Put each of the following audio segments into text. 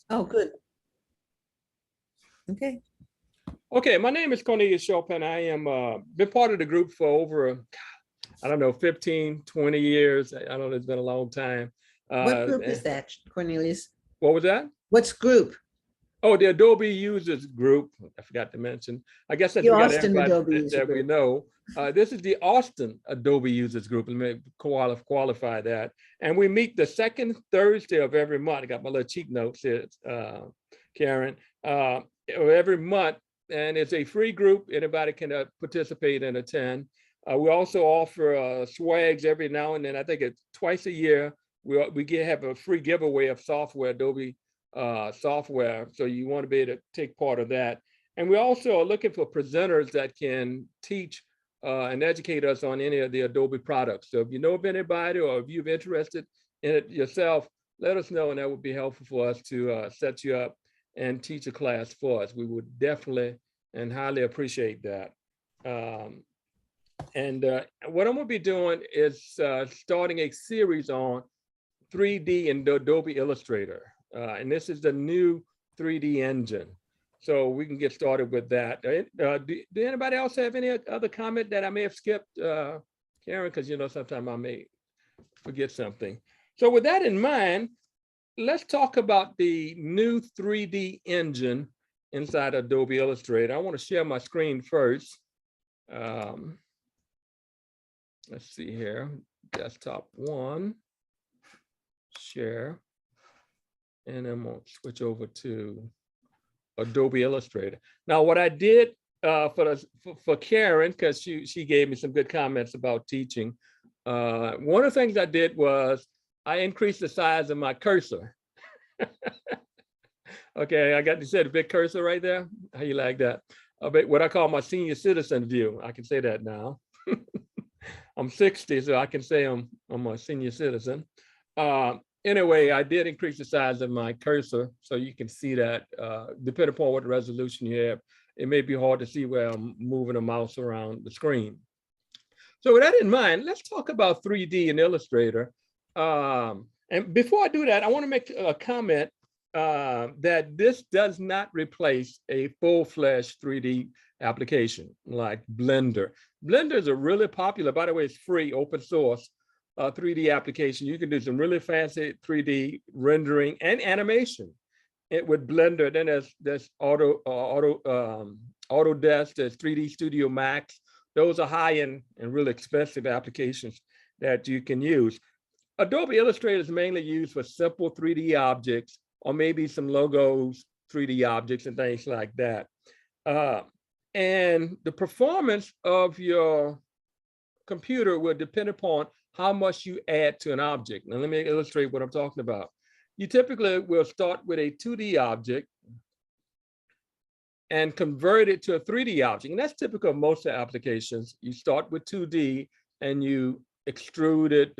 Oh, good. Okay. Okay, my name is Cornelius Chopin. I am been part of the group for over, I don't know, 15, 20 years. I don't know, it's been a long time. What group is that, Cornelius? What was that? What's group? Oh, the Adobe Users Group. I forgot to mention. I guess since The we got Austin everybody Adobe User that we Group. know, this is the Austin Adobe Users Group. Let me qualify that. And we meet the second Thursday of every month. I got my little cheat notes here, Karen. Every month, and it's a free group. Anybody can participate and attend. We also offer swags every now and then. I think it's twice a year. We have a free giveaway of software, Adobe software. So you want to be able to take part of that. And we also are looking for presenters that can teach and educate us on any of the Adobe products. So if you know of anybody or if you're interested in it yourself, let us know, and that would be helpful for us to set you up and teach a class for us. We would definitely and highly appreciate that. And what I'm going to be doing is starting a series on 3D in Adobe Illustrator. And this is the new 3D engine. So we can get started with that. Do anybody else have any other comment that I may have skipped, Karen? Because, you know, sometimes I may forget something. So with that in mind, let's talk about the new 3D engine inside Adobe Illustrator. I want to share my screen first. Let's see here, desktop 1, share, and I'm going to switch over to Adobe Illustrator. Now, what I did for Karen, because she gave me some good comments about teaching, one of the things I did was I increased the size of my cursor. Okay, I got to say the big cursor right there. How you like that? What I call my senior citizen view. I can say that now. I'm 60, so I can say I'm a senior citizen. Anyway, I did increase the size of my cursor so you can see that. Depending upon what resolution you have, it may be hard to see where I'm moving a mouse around the screen. So with that in mind, let's talk about 3D in Illustrator. And before I do that, I want to make a comment that this does not replace a full-fledged 3D application like Blender. Blender is a really popular, by the way, it's free, open source 3D application. You can do some really fancy 3D rendering and animation with Blender. Then there's Autodesk, there's 3D Studio Max. Those are high-end and really expensive applications that you can use. Adobe Illustrator is mainly used for simple 3D objects or maybe some logos, 3D objects and things like that. And the performance of your computer will depend upon how much you add to an object. Now, let me illustrate what I'm talking about. You typically will start with a 2D object and convert it to a 3D object. And that's typical of most applications. You start with 2D and you extrude it,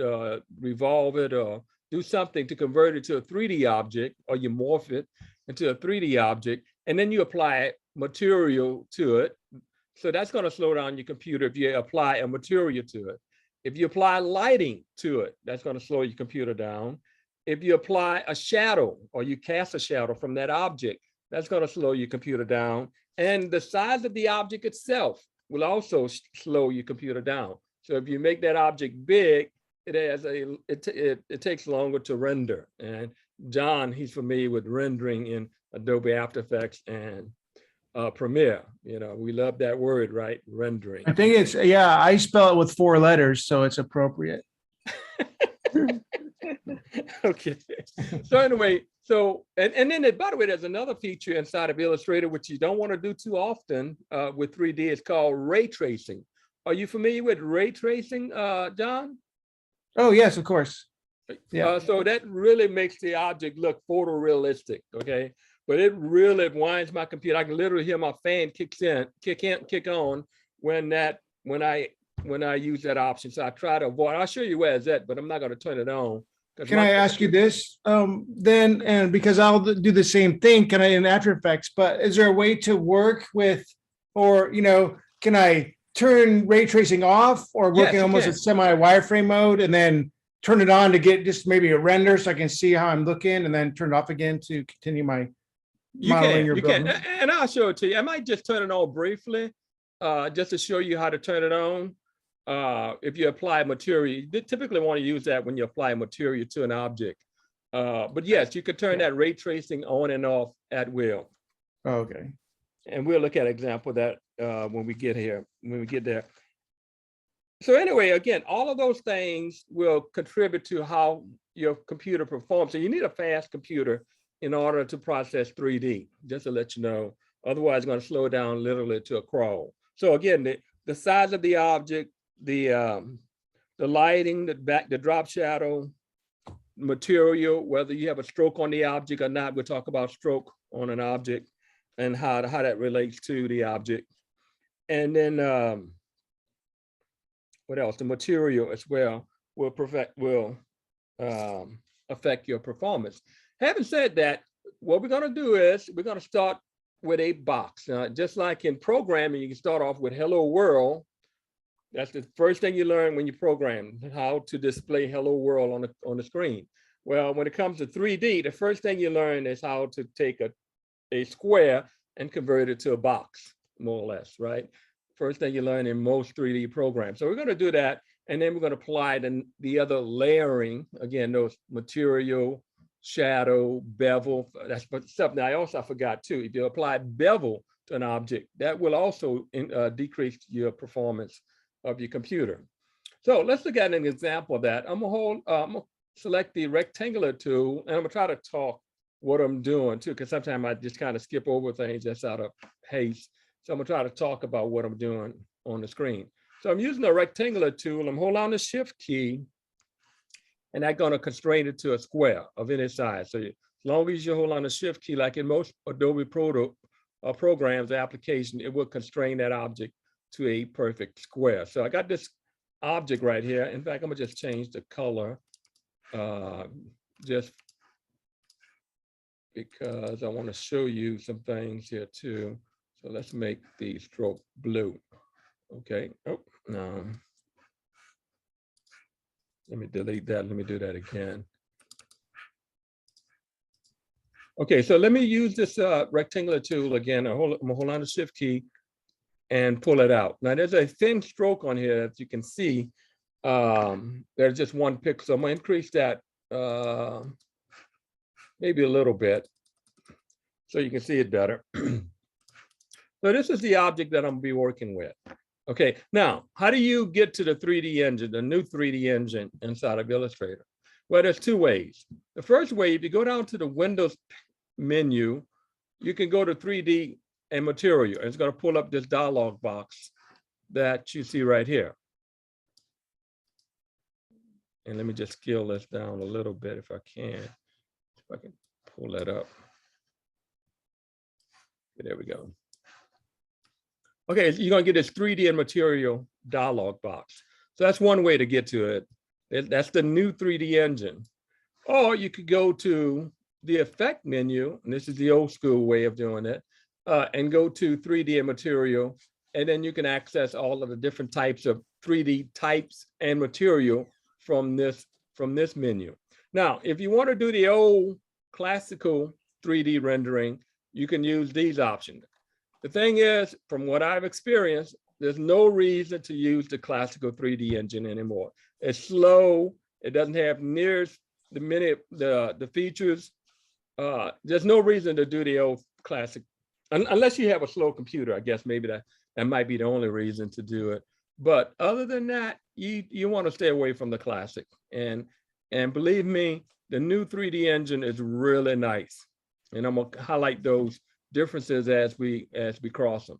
revolve it, or do something to convert it to a 3D object, or you morph it into a 3D object, and then you apply material to it. So that's going to slow down your computer if you apply a material to it. If you apply lighting to it, that's going to slow your computer down. If you apply a shadow or you cast a shadow from that object, that's going to slow your computer down. And the size of the object itself will also slow your computer down. So if you make that object big, it takes longer to render. And John, he's familiar with rendering in Adobe After Effects and Premiere. You know, we love that word, right? Rendering. I think it's, yeah, I spell it with 4 letters, so it's appropriate. Okay. So anyway, and then by the way, there's another feature inside of Illustrator, which you don't want to do too often with 3D. It's called ray tracing. Are you familiar with ray tracing, John? Oh, yes, of course. Yeah. So that really makes the object look photorealistic, okay? But it really winds my computer. I can literally hear my fan kick on when I use that option. So I try to avoid. I'll show you where it's at, but I'm not going to turn it on. Can I ask you this then? And because I'll do the same thing, can I in After Effects? But is there a way to work with, or can I turn ray tracing off, or working almost in semi wireframe mode and then turn it on to get just maybe a render so I can see how I'm looking, and then turn it off again to continue my modeling or You can, building? and I'll show it to you. I might just turn it on briefly, just to show you how to turn it on. If you apply material, you typically want to use that when you apply material to an object. But yes, you could turn that ray tracing on and off at will. Oh, okay. And we'll look at an example of that when we get there. So anyway, again, all of those things will contribute to how your computer performs. So you need a fast computer in order to process 3D, just to let you know. Otherwise, it's going to slow down literally to a crawl. So again, the size of the object, the lighting, the drop shadow, material, whether you have a stroke on the object or not. We'll talk about stroke on an object and how that relates to the object. And then what else? The material as well will affect your performance. Having said that, what we're going to do is we're going to start with a box. Just like in programming, you can start off with hello world. That's the first thing you learn when you program, how to display hello world on the screen. Well, when it comes to 3D, the first thing you learn is how to take a square and convert it to a box, more or less, right? First thing you learn in most 3D programs. So we're going to do that, and then we're going to apply the other layering, again, those material, shadow, bevel. That's something I also forgot too. If you apply bevel to an object, that will also decrease your performance of your computer. So let's look at an example of that. I'm gonna select the rectangular tool, and I'm gonna try to talk what I'm doing too, because sometimes I just kind of skip over things just out of haste. So I'm gonna try to talk about what I'm doing on the screen. So I'm using the rectangular tool. I'm holding on the shift key, and that's gonna constrain it to a square of any size. So as long as you hold on the shift key, like in most Adobe programs or application, it will constrain that object to a perfect square. So I got this object right here. In fact, I'm gonna just change the color just because I want to show you some things here too. So let's make the stroke blue. Okay. Oh, no. Let me delete that. Let me do that again. Okay, so let me use this rectangular tool again. I'm gonna hold on the shift key and pull it out. Now there's a thin stroke on here, as you can see. There's just one pixel. I'm gonna increase that maybe a little bit so you can see it better. So this is the object that I'm gonna be working with. Okay, now, how do you get to the 3D engine, the new 3D engine inside of Illustrator? Well, there's two ways. The first way, if you go down to the Windows menu, you can go to 3D and material, and it's gonna pull up this dialog box that you see right here. And let me just scale this down a little bit if I can. If I can pull that up. There we go. Okay, so you're gonna get this 3D and material dialog box. So that's one way to get to it. That's the new 3D engine. Or you could go to the effect menu, and this is the old school way of doing it, and go to 3D and material, and then you can access all of the different types of 3D types and material from this menu. Now, if you want to do the old classical 3D rendering, you can use these options. The thing is, from what I've experienced, there's no reason to use the classical 3D engine anymore. It's slow. It doesn't have near the features. There's no reason to do the old classic, unless you have a slow computer. I guess maybe that might be the only reason to do it. But other than that, you want to stay away from the classic. And believe me, the new 3D engine is really nice. And I'm gonna highlight those differences as we cross them.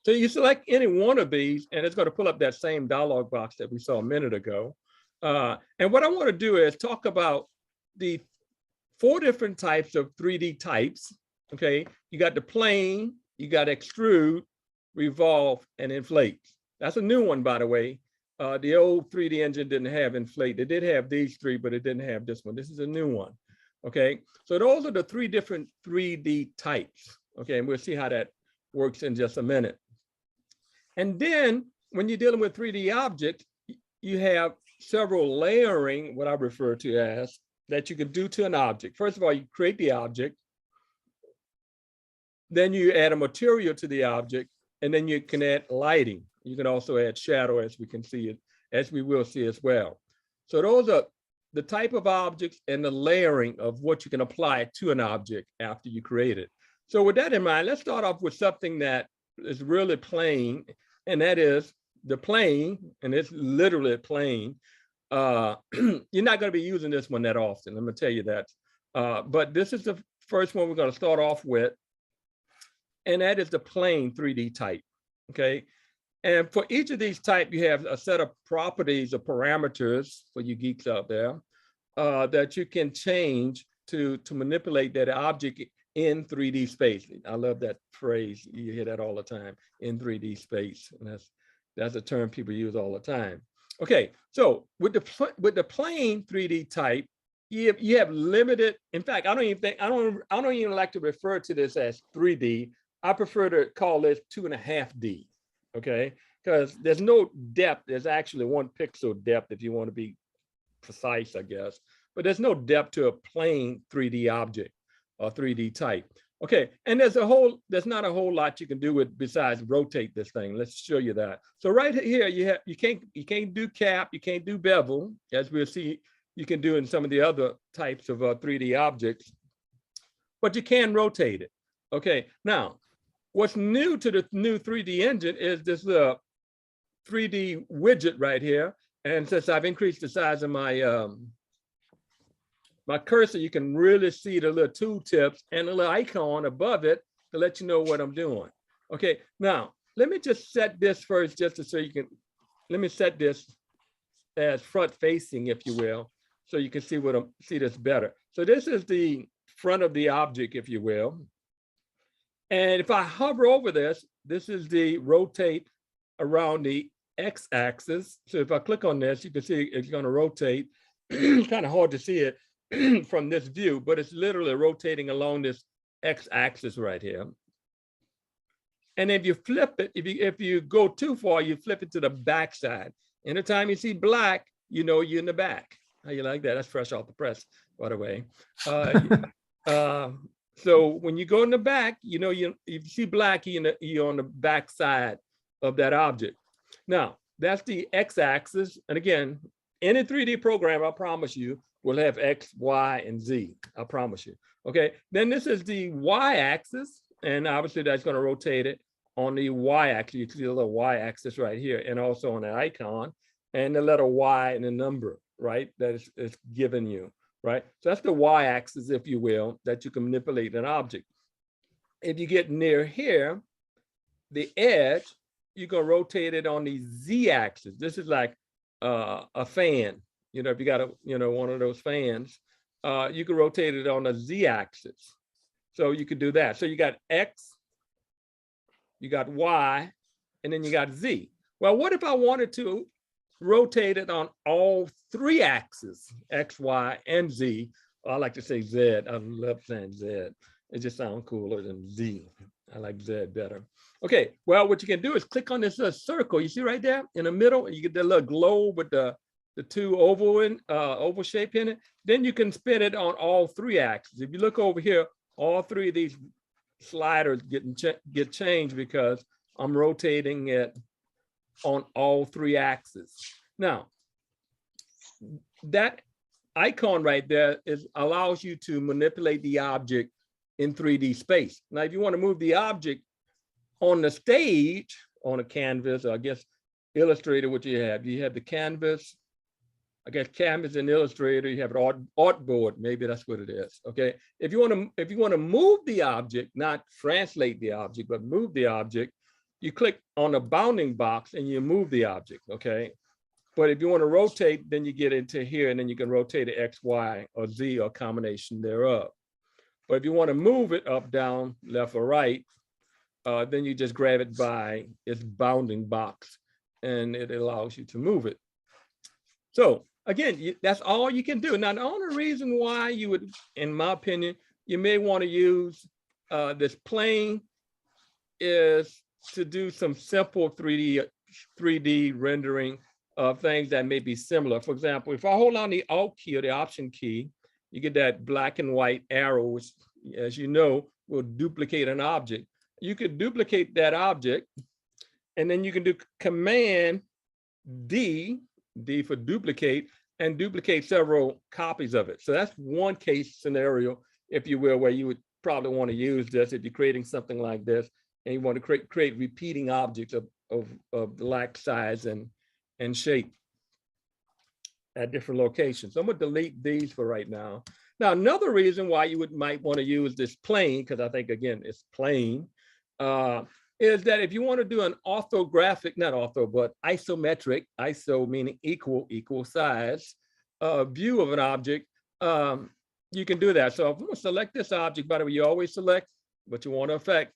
So you select any one of these, and it's going to pull up that same dialog box that we saw a minute ago. And what I want to do is talk about the 4 different types of 3D types. Okay, you got the plane, you got extrude, revolve, and inflate. That's a new one, by the way. The old 3D engine didn't have inflate. It did have these 3, but it didn't have this one. This is a new one. Okay, so those are the 3 different 3D types. Okay, and we'll see how that works in just a minute. And then when you're dealing with 3D objects, you have several layering, what I refer to as, that you can do to an object. First of all, you create the object, then you add a material to the object, and then you can add lighting. You can also add shadow, as we can see it, as we will see as well. So those are the type of objects and the layering of what you can apply to an object after you create it. So with that in mind, let's start off with something that is really plain, and that is the plane, and it's literally a plane. You're not going to be using this one that often, I'm going to tell you that. But this is the first one we're going to start off with, and that is the plane 3D type, okay? And for each of these types, you have a set of properties or parameters for you geeks out there that you can change to manipulate that object in 3D space. I love that phrase. You hear that all the time, in 3D space. And that's a term people use all the time. Okay, so with the plane 3D type, you have limited. In fact, I don't even like to refer to this as 3D. I prefer to call this 2.5D. Okay, because there's no depth. There's actually 1 pixel depth if you want to be precise, I guess. But there's no depth to a plane 3D object or 3D type. Okay, and there's not a whole lot you can do with besides rotate this thing. Let's show you that. So right here, you can't do cap, you can't do bevel, as we'll see you can do in some of the other types of 3D objects, but you can rotate it. Okay, now what's new to the new 3D engine is this 3D widget right here. And since I've increased the size of my my cursor, you can really see the little tool tips and the little icon above it to let you know what I'm doing. Okay, now let me just set this first, just so you can, let me set this as front facing, if you will, so you can see see this better. So this is the front of the object, if you will. And if I hover over this, this is the rotate around the x-axis. So if I click on this, you can see it's going to rotate. It's kind of hard to see it from this view, but it's literally rotating along this x-axis right here. And if you flip it, if you go too far, you flip it to the back side. Anytime you see black, you know you're in the back. How you like that? That's fresh off the press, by the way. So when you go in the back, you know, if you see black, you're on the back side of that object. Now, that's the x-axis. And again, any 3D program, I promise you, will have X, Y, and Z. I promise you. Okay, then this is the y-axis. And obviously that's going to rotate it on the y-axis. You can see the little y-axis right here, and also on the icon, and the letter Y and the number, right, that is given you. Right, so that's the y-axis, if you will, that you can manipulate an object. If you get near here, the edge, you can rotate it on the z-axis. This is like a fan. You know, if you got one of those fans, you can rotate it on the z-axis. So you could do that. So you got X, you got Y, and then you got Z. Well, what if I wanted to rotate it on all 3 axes, X, Y, and Z? I like to say Z. I love saying Z. It just sounds cooler than Z. I like Z better. Okay, well, what you can do is click on this circle. You see right there in the middle, you get that little globe with the 2 oval shape in it. Then you can spin it on all 3 axes. If you look over here, all 3 of these sliders get changed because I'm rotating it on all 3 axes. Now, that icon right there allows you to manipulate the object in 3D space. Now, if you want to move the object on the stage, on a canvas, or I guess Illustrator, what you have the canvas, I guess canvas and Illustrator, you have an artboard, maybe that's what it is. Okay, if you want to move the object, not translate the object, but move the object, you click on the bounding box and you move the object. Okay, but if you want to rotate, then you get into here, and then you can rotate it X, Y, or Z, or combination thereof. But if you want to move it up, down, left, or right, then you just grab it by its bounding box, and it allows you to move it. So again, that's all you can do. Now, the only reason why you would, in my opinion, you may want to use this plane is to do some simple 3D rendering of things that may be similar. For example, if I hold on the Alt key or the Option key, you get that black and white arrow, which, as you know, will duplicate an object. You could duplicate that object, and then you can do Command D, D for duplicate, and duplicate several copies of it. So that's one case scenario, if you will, where you would probably want to use this if you're creating something like this, and you want to create repeating objects of like size and shape at different locations. So I'm going to delete these for right now. Now, another reason why you might want to use this plane, because I think, again, it's plain, is that if you want to do an orthographic, not ortho, but isometric, iso meaning equal size, view of an object, you can do that. So if I'm going to select this object, by the way, you always select what you want to affect.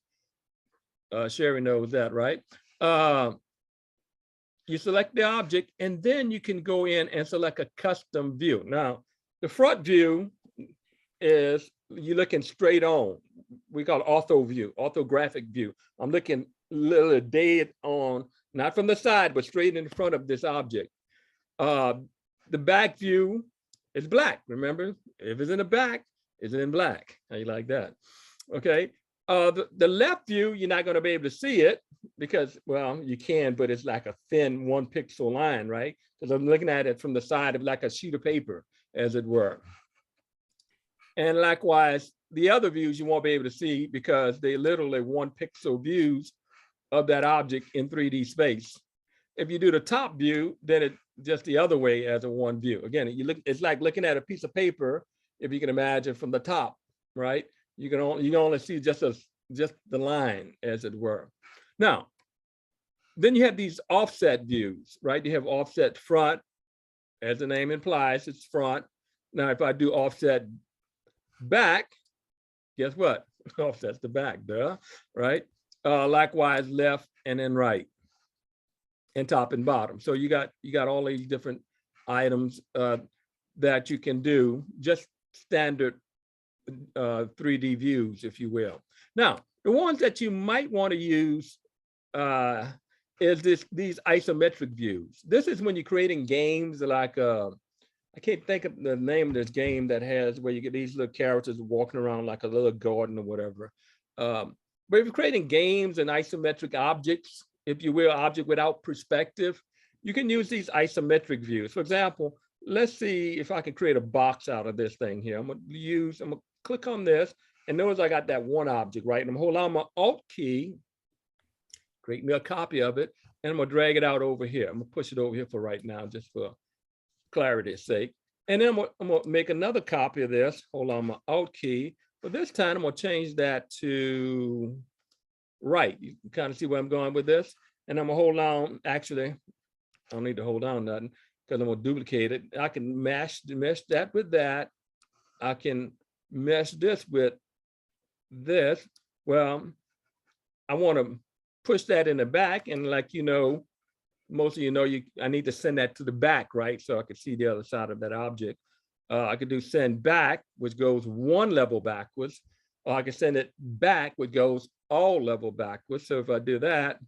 Sherry knows that, right? You select the object, and then you can go in and select a custom view. Now, the front view is you're looking straight on. We call it ortho view, orthographic view. I'm looking a little dead on, not from the side, but straight in front of this object. The back view is black. Remember, if it's in the back, it's in black. How you like that? Okay. The left view, you're not going to be able to see it because, well, you can, but it's like a thin 1 pixel line, right? Because I'm looking at it from the side of like a sheet of paper, as it were. And likewise, the other views you won't be able to see because they literally 1 pixel views of that object in 3D space. If you do the top view, then it's just the other way as a one view. Again, it's like looking at a piece of paper, if you can imagine, from the top, right? You can only see just the line, as it were. Now, then you have these offset views, right? You have offset front, as the name implies, it's front. Now, if I do offset back, guess what? Offsets the back, duh, right? Likewise, left and then right, and top and bottom. So you got all these different items that you can do, just standard 3D views, if you will. Now, the ones that you might want to use is these isometric views. This is when you're creating games like I can't think of the name of this game that has where you get these little characters walking around like a little garden or whatever. But if you're creating games and isometric objects, if you will, object without perspective, you can use these isometric views. For example, let's see if I can create a box out of this thing here. I'm gonna click on this, and notice I got that one object, right? And I'm holding on my Alt key, create me a copy of it, and I'm gonna drag it out over here. I'm gonna push it over here for right now, just for clarity's sake. And then I'm gonna make another copy of this, hold on my Alt key, but this time I'm gonna change that to right. You can kind of see where I'm going with this. And I'm gonna hold on, actually, I don't need to hold on nothing because I'm gonna duplicate it. I can mesh that with that. I can mesh this with this. Well, I want to push that in the back, and like most of you know, I need to send that to the back, right? So I can see the other side of that object. I could do send back, which goes one level backwards, or I can send it back, which goes all level backwards. So if I do that,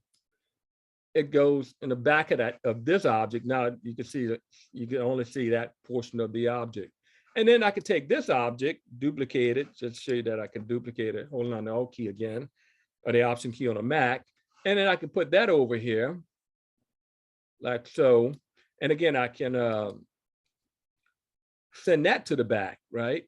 it goes in the back of this object. Now you can see that you can only see that portion of the object. And then I can take this object, duplicate it, just show you that I can duplicate it, holding on the Alt key again, or the Option key on a Mac. And then I can put that over here, like so. And again, I can send that to the back, right?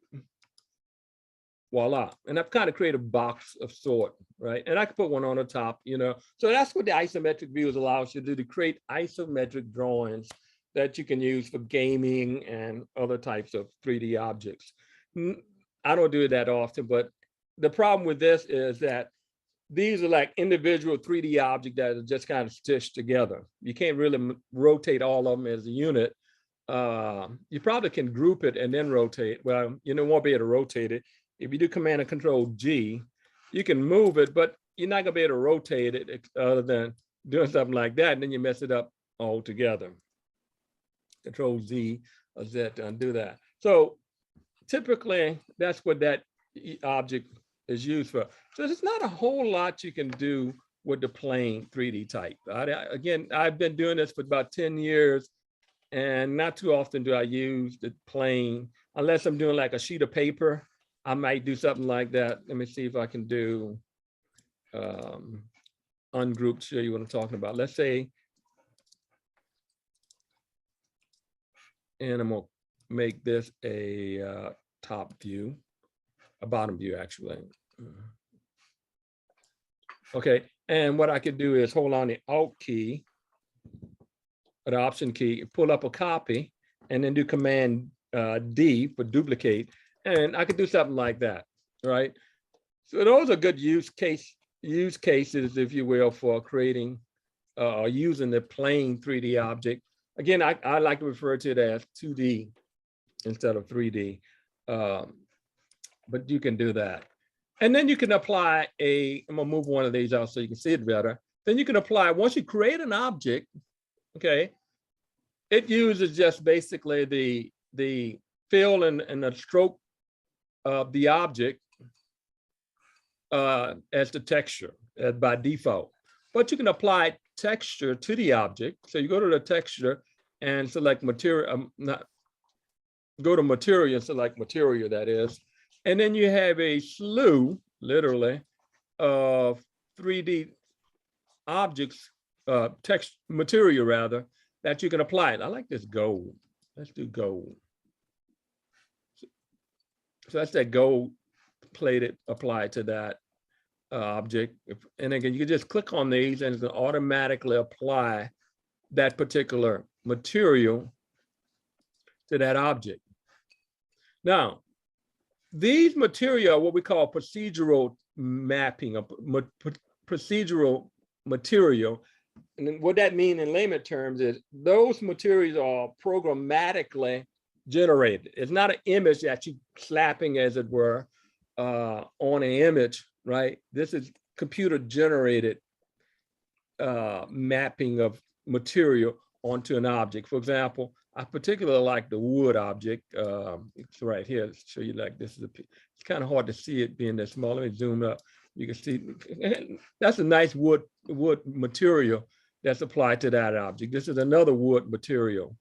Voila. And I've kind of created a box of sort, right? And I can put one on the top, So that's what the isometric views allows you to do, to create isometric drawings that you can use for gaming and other types of 3D objects. I don't do it that often, but the problem with this is that these are like individual 3D objects that are just kind of stitched together. You can't really rotate all of them as a unit. You probably can group it and then rotate. Well, you won't be able to rotate it. If you do Command and Control G, you can move it, but you're not gonna be able to rotate it other than doing something like that, and then you mess it up altogether. Control Z or Z to undo that. So typically, that's what that object is used for. So there's not a whole lot you can do with the plain 3D type. Again, I've been doing this for about 10 years, And not too often do I use the plane, unless I'm doing like a sheet of paper. I might do something like that. Let me see if I can do ungroup, show you what I'm talking about. Let's say, and I'm gonna make this a top view, a bottom view actually. Okay, and what I could do is hold on the Alt key, or the Option key, pull up a copy, and then do Command D for duplicate, and I could do something like that, right? So those are good use cases, if you will, for creating or using the plain 3D object. Again, I like to refer to it as 2D instead of 3D, but you can do that. And then you can apply I'm gonna move one of these out so you can see it better. Then you can apply, once you create an object, okay, it uses just basically the fill and the stroke of the object as the texture by default. But you can apply texture to the object. So you go to the texture and select material, go to material and select material, that is. And then you have a slew, literally, of 3D objects, text material rather, that you can apply. I like this gold. Let's do gold. So that's that gold plated applied to that object. And again, you can just click on these and it's going to automatically apply that particular material to that object. Now, these material are what we call procedural mapping, procedural material. And what that means in layman terms is those materials are programmatically generated. It's not an image that you slapping, as it were, on an image, right? This is computer generated mapping of material onto an object. For example, I particularly like the wood object. It's right here. I'll show you like this. It's kind of hard to see it being that small. Let me zoom up. You can see that's a nice wood material that's applied to that object. This is another wood material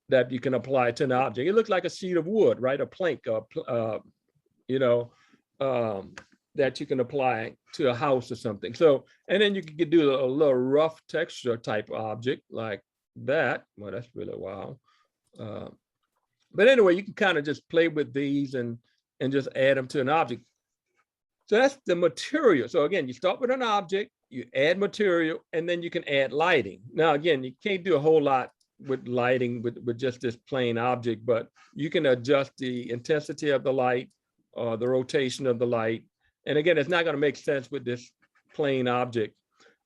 that you can apply to an object. It looks like a sheet of wood, right? A plank, you know, that you can apply to a house or something. So, and then you could do a little rough texture type object like that. Well, that's really wow. But anyway, you can kind of just play with these and just add them to an object. So that's the material. So again, you start with an object, you add material, and then you can add lighting. Now, again, you can't do a whole lot with lighting with just this plain object, but you can adjust the intensity of the light, the rotation of the light. And again, it's not going to make sense with this plain object.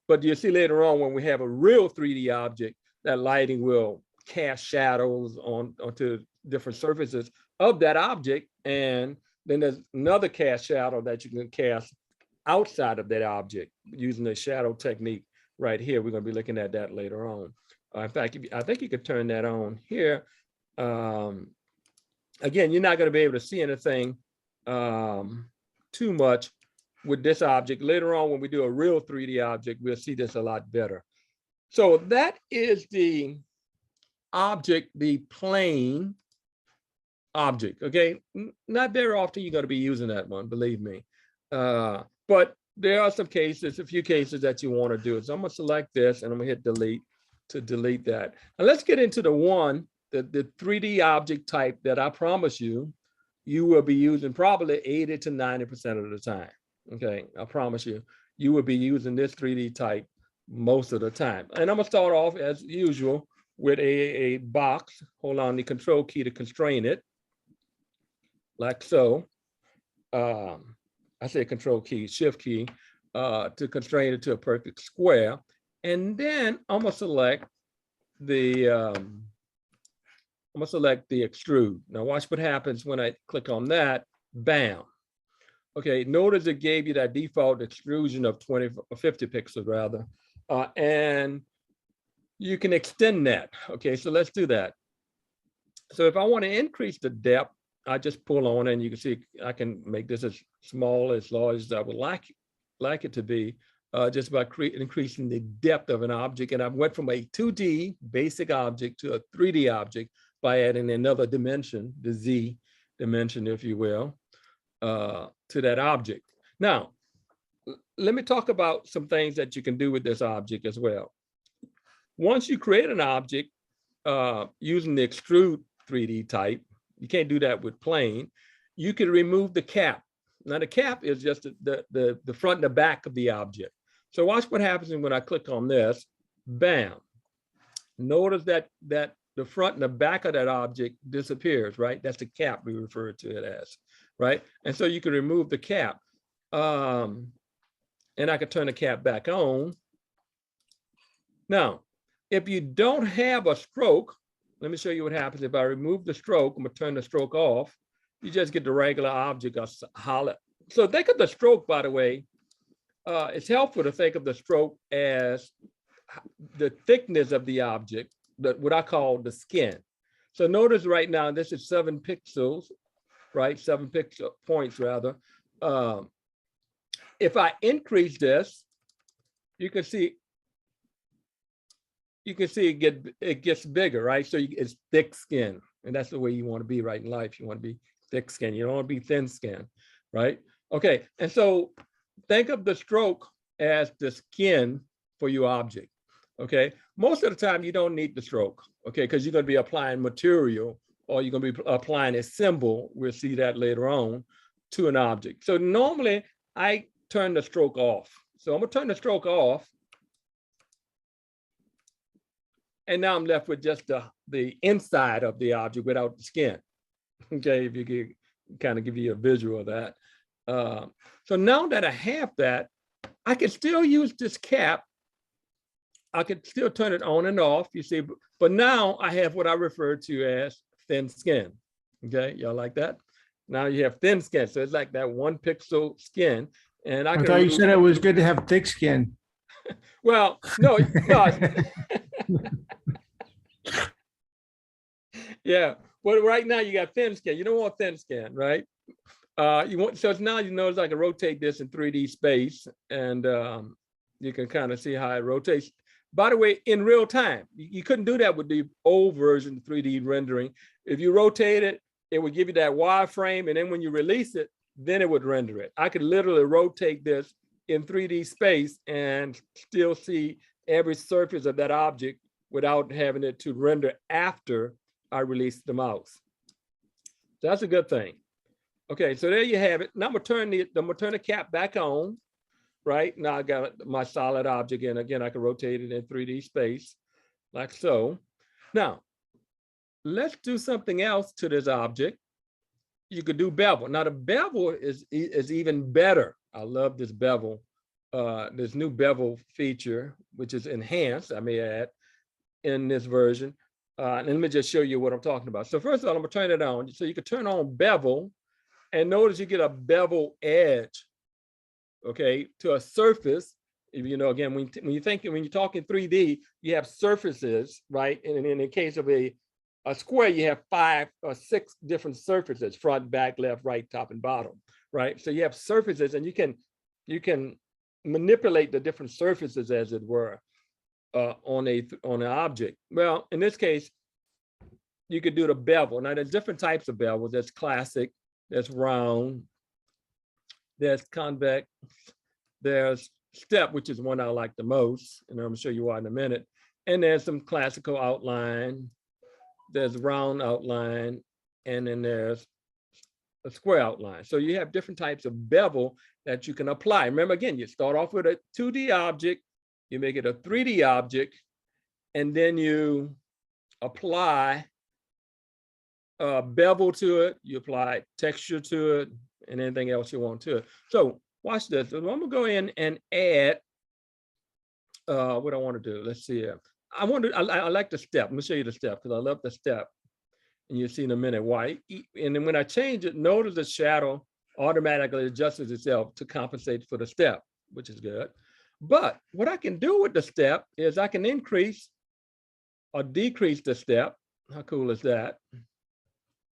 But you'll see later on when we have a real 3D object, that lighting will cast shadows onto different surfaces of that object. And then there's another cast shadow that you can cast outside of that object using the shadow technique right here. We're going to be looking at that later on. In fact, I think you could turn that on here. Again, you're not going to be able to see anything too much with this object. Later on, when we do a real 3D object, we'll see this a lot better. So that is the object, the plane object, okay? Not very often you're going to be using that one, believe me. But there are some cases, a few cases that you want to do it. So I'm going to select this and I'm going to hit delete to delete that. And let's get into the 3D object type that I promise you will be using probably 80 to 90% of the time. Okay, I promise you, you will be using this 3D type most of the time. And I'm gonna start off as usual with a box. Hold on the control key to constrain it, like so. I say control key, shift key, to constrain it to a perfect square. And then I'm gonna select the extrude. Now watch what happens when I click on that, bam. Okay, notice it gave you that default extrusion of 20 or 50 pixels rather. And you can extend that. Okay, so let's do that. So if I want to increase the depth, I just pull on and you can see I can make this as small, as large as I would like it to be. just by increasing the depth of an object. And I went from a 2D basic object to a 3D object by adding another dimension, the Z dimension, if you will, to that object. Now, let me talk about some things that you can do with this object as well. Once you create an object using the Extrude 3D type, you can't do that with plane, you can remove the cap. Now the cap is just the front and the back of the object. So watch what happens when I click on this, bam. Notice that the front and the back of that object disappears, right? That's the cap we refer to it as, right? And so you can remove the cap. And I could turn the cap back on. Now, if you don't have a stroke, let me show you what happens. If I remove the stroke, I'm gonna turn the stroke off. You just get the regular object, a solid. So think of the stroke, by the way. It's helpful to think of the stroke as the thickness of the object, what I call the skin. So notice right now, this is 7 pixels, right? 7 pixel points rather. If I increase this, you can see it gets bigger, right? So it's thick skin, and that's the way you want to be right in life. You want to be thick skin. You don't want to be thin skin, right? Okay, and so think of the stroke as the skin for your object. Okay, most of the time you don't need the stroke, okay, because you're going to be applying material or you're going to be applying a symbol. We'll see that later on to an object. So normally I turn the stroke off. So I'm going to turn the stroke off. And now I'm left with just the inside of the object without the skin. Okay, if you could kind of give you a visual of that. So now that I have that, I can still use this cap. I can still turn it on and off, you see, but now I have what I refer to as thin skin. Okay, y'all like that? Now you have thin skin, so it's like that 1 pixel skin. And I thought you said it was good to have thick skin. Well, no. Yeah, but right now you got thin skin. You don't want thin skin, right? You want, so now you notice I can rotate this in 3D space, and you can kind of see how it rotates. By the way, in real time, you couldn't do that with the old version 3D rendering. If you rotate it, it would give you that wireframe, and then when you release it, then it would render it. I could literally rotate this in 3D space and still see every surface of that object without having it to render after I release the mouse. That's a good thing. Okay, so there you have it. Now I'm gonna turn the cap back on, right? Now I got my solid object, and again, I can rotate it in 3D space, like so. Now, let's do something else to this object. You could do bevel. Now the bevel is even better. I love this bevel, this new bevel feature, which is enhanced, I may add, in this version. And let me just show you what I'm talking about. So first of all, I'm gonna turn it on. So you can turn on bevel, and notice you get a bevel edge, okay, to a surface. You know, again, when you're talking 3D, you have surfaces, right? And in the case of a square, you have 5 or 6 different surfaces: front, back, left, right, top, and bottom, right? So you have surfaces, and you can manipulate the different surfaces, as it were, on an object. Well, in this case, you could do the bevel. Now, there's different types of bevels. There's classic, there's round, there's convex, there's step, which is one I like the most, and I'm gonna show you why in a minute. And there's some classical outline, there's round outline, and then there's a square outline. So you have different types of bevel that you can apply. Remember, again, you start off with a 2D object, you make it a 3D object, and then you apply bevel to it, you apply texture to it, and anything else you want to it. So watch this. So I'm gonna go in and add what I want to do. Let's see here. I like the step. Let me show you the step, because I love the step. And you'll see in a minute why. And then when I change it, notice the shadow automatically adjusts itself to compensate for the step, which is good. But what I can do with the step is I can increase or decrease the step. How cool is that?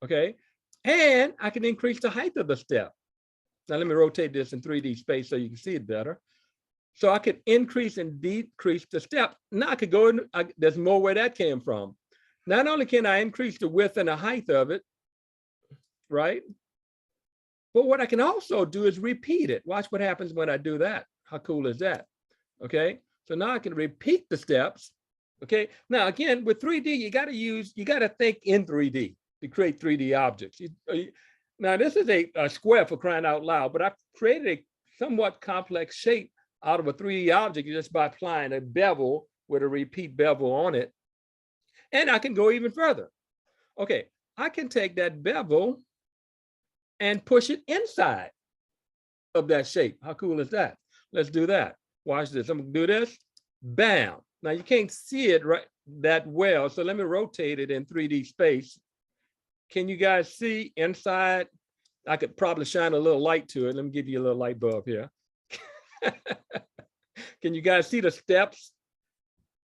Okay. And I can increase the height of the step. Now let me rotate this in 3D space so you can see it better. So I could increase and decrease the step. Now I could go in, there's more where that came from. Not only can I increase the width and the height of it, right? But what I can also do is repeat it. Watch what happens when I do that. How cool is that? Okay, so now I can repeat the steps. Okay, now again, with 3D, you got to think in 3D to create 3D objects. Now this is a square for crying out loud, but I've created a somewhat complex shape out of a 3D object just by applying a bevel with a repeat bevel on it. And I can go even further. Okay, I can take that bevel and push it inside of that shape. How cool is that? Let's do that. Watch this. I'm gonna do this. Bam. Now you can't see it right that well, so let me rotate it in 3D space. Can you guys see inside? I could probably shine a little light to it. Let me give you a little light bulb here. Can you guys see the steps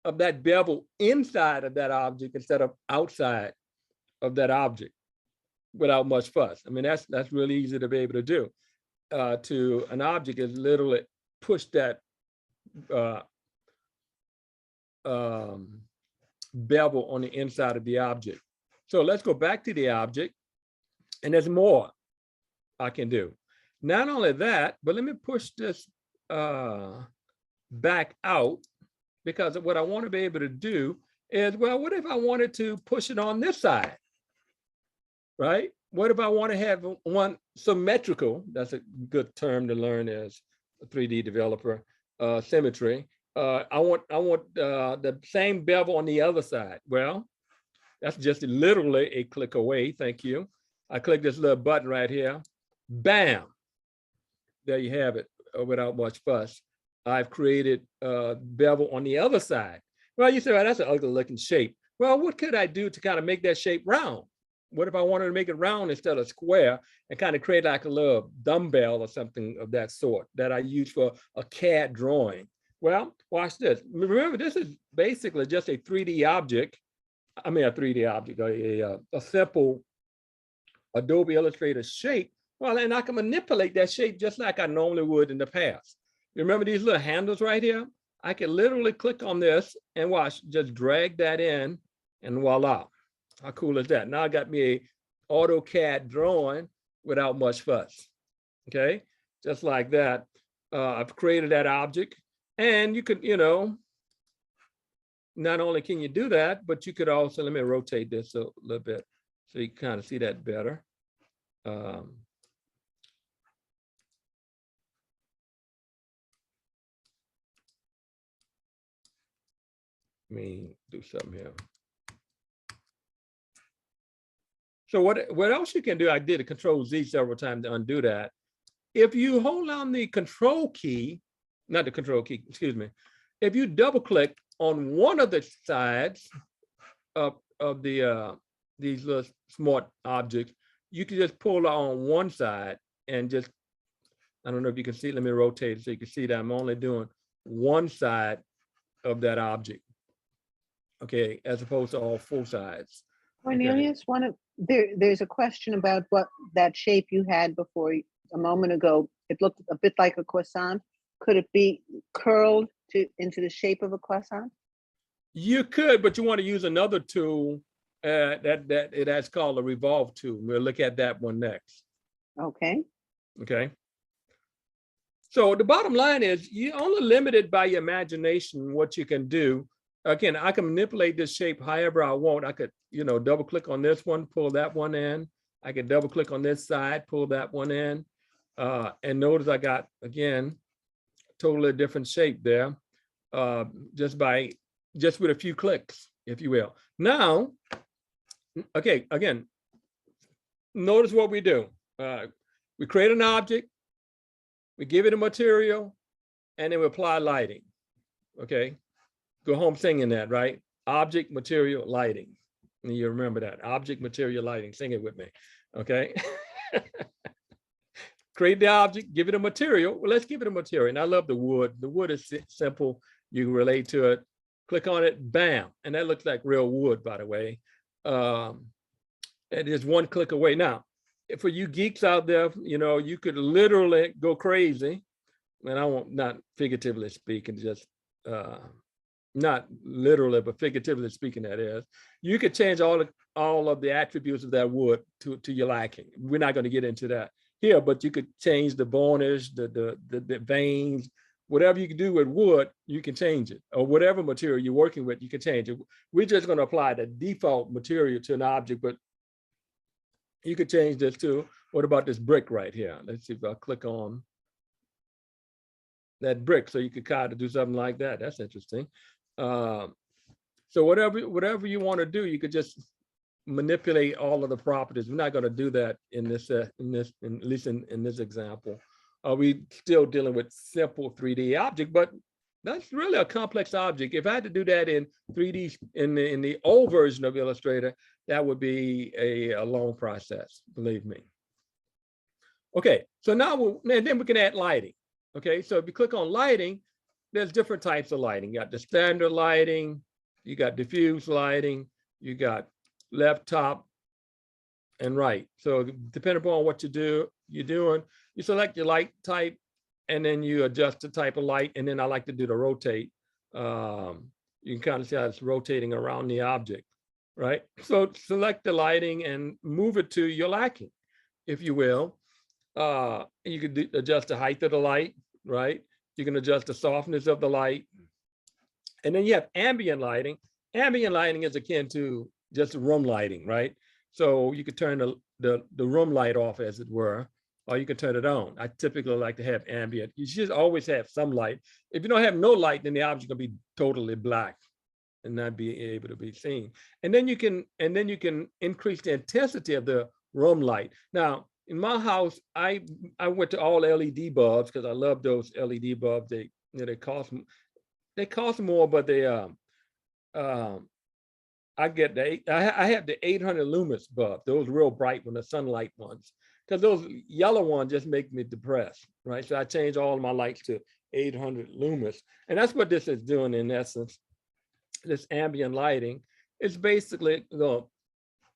of that bevel inside of that object instead of outside of that object without much fuss? I mean, that's really easy to be able to do. To an object is literally push that bevel on the inside of the object. So let's go back to the object, and there's more I can do. Not only that, but let me push this back out, because what I want to be able to do is, well, what if I wanted to push it on this side, right? What if I want to have one symmetrical? That's a good term to learn as a 3D developer, symmetry. I want the same bevel on the other side. Well, that's just literally a click away. Thank you. I click this little button right here. Bam. There you have it, without much fuss. I've created a bevel on the other side. Well, you say, well, that's an ugly looking shape. Well, what could I do to kind of make that shape round? What if I wanted to make it round instead of square and kind of create like a little dumbbell or something of that sort that I use for a CAD drawing? Well, watch this. Remember, this is basically just a 3D object. I mean, a 3D object, a simple Adobe Illustrator shape. Well, and I can manipulate that shape just like I normally would in the past. You remember these little handles right here? I can literally click on this and watch, just drag that in, and voila. How cool is that? Now I got me a AutoCAD drawing without much fuss. Okay, just like that. I've created that object, and you could, not only can you do that, but you could also, let me rotate this a little bit so you can kind of see that better. Let me do something here. So what else you can do, I did a Control Z several times to undo that. If you hold down the Control key, not the Control key, excuse me. If you double click on one of the sides of the these little smart objects, you can just pull on one side and just, I don't know if you can see, let me rotate it so you can see that I'm only doing one side of that object. Okay, as opposed to all four sides. Cornelius, there's a question about what that shape you had before a moment ago. It looked a bit like a croissant. Could it be curled into the shape of a croissant? You could, but you want to use another tool that's called a Revolve tool. We'll look at that one next. Okay. Okay. So the bottom line is you're only limited by your imagination what you can do. Again, I can manipulate this shape however I want. I could, double click on this one, pull that one in. I can double click on this side, pull that one in. And notice I got, again, totally different shape there, just with a few clicks, if you will. Now, okay, again, notice what we do. We create an object, we give it a material, and then we apply lighting, okay? Go home singing that, right? Object, material, lighting. And you remember that, object, material, lighting. Sing it with me, okay? Create the object, give it a material. Well, let's give it a material. And I love the wood. The wood is simple. You can relate to it. Click on it, bam. And that looks like real wood, by the way. It is one click away. Now, for you geeks out there, you could literally go crazy. and I won't, not figuratively speaking, just not literally, but figuratively speaking, that is, you could change all of the attributes of that wood to your liking. We're not going to get into that here, but you could change the varnish, the veins, whatever you can do with wood, you can change it, or whatever material you're working with, you can change it. We're just going to apply the default material to an object, but you could change this too. What about this brick right here? Let's see if I click on that brick, so you could kind of do something like that. That's interesting. So whatever you want to do, you could just manipulate all of the properties. We're not going to do that in this, at least in this example. We still dealing with simple 3D object, but that's really a complex object. If I had to do that in 3D in the old version of Illustrator, that would be a long process, believe me. Okay, so now then we can add lighting. Okay, so if you click on lighting, there's different types of lighting. You got the standard lighting, you got diffuse lighting, you got left, top, and right. So depending upon what you're doing, you select your light type, and then you adjust the type of light. And then I like to do the rotate. You can kind of see how it's rotating around the object, right? So select the lighting and move it to your liking, if you will. You could adjust the height of the light, right? You can adjust the softness of the light. And then you have ambient lighting. Ambient lighting is akin to just room lighting, right? So you could turn the room light off, as it were, or you can turn it on. I typically like to have ambient. You should always have some light. If you don't have no light, then the object will be totally black and not be able to be seen. And then you can increase the intensity of the room light. Now, in my house, I went to all LED bulbs because I love those LED bulbs. They cost more, but they I have the 800 lumens bulb, those real bright one, the sunlight ones, because those yellow ones just make me depressed, right? So I change all of my lights to 800 lumens, and that's what this is doing in essence. This ambient lighting is basically